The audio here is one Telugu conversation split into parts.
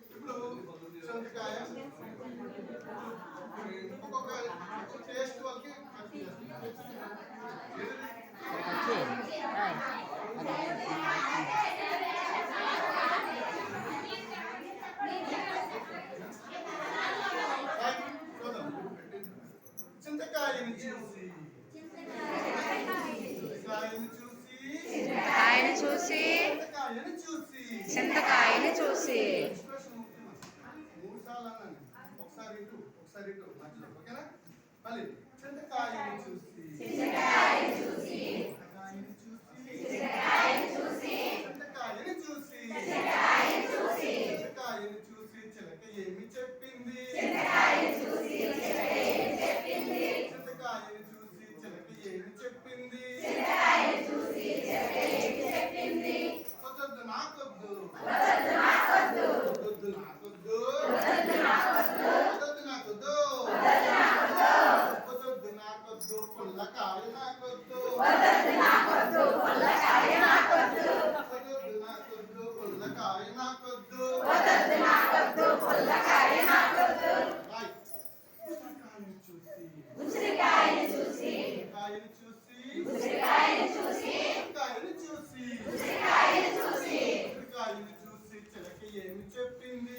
ఇప్పుడు చింతకాయ ఒక్కొక్క టేస్ట్ వాళ్ళకి చింతకాయని చూసి చింతకాయని చూసి మూడు సార్లు అన్నాను. ఒకసారి ఇటు మధ్యలో ఓకేనా? మళ్ళీ చింతకాయని చూసి చిలక ఏమి చెప్పింది? చింతకాయని చూసి చిలక ఏమి చెప్పింది? కొద్దు నాకొద్దు పుల్లకాయ నాకొద్దు ఉసిరికాయని చూసి చిలక ఏమి చెప్పింది?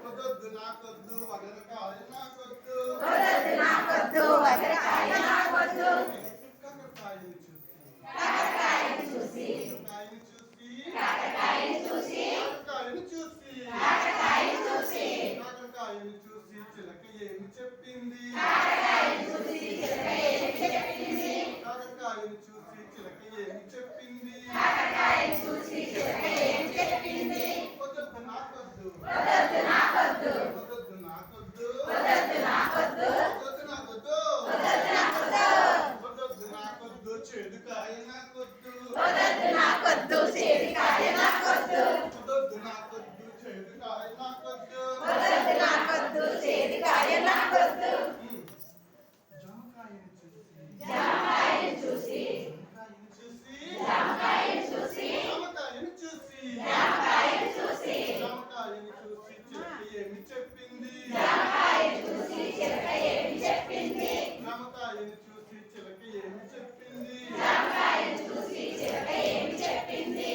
వదొద్దు నాకొద్దు వగరకాయ నాకొద్దు కాకరకాయని చూసి చిలక ఏమి చెప్పింది? వదొద్దు నాకొద్దు చెడుకాయ నాకొద్దు జామకాయని చూసి చిలక ఏమి చెప్పింది?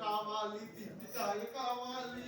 కావాలి తిట్టికాయ కావాలి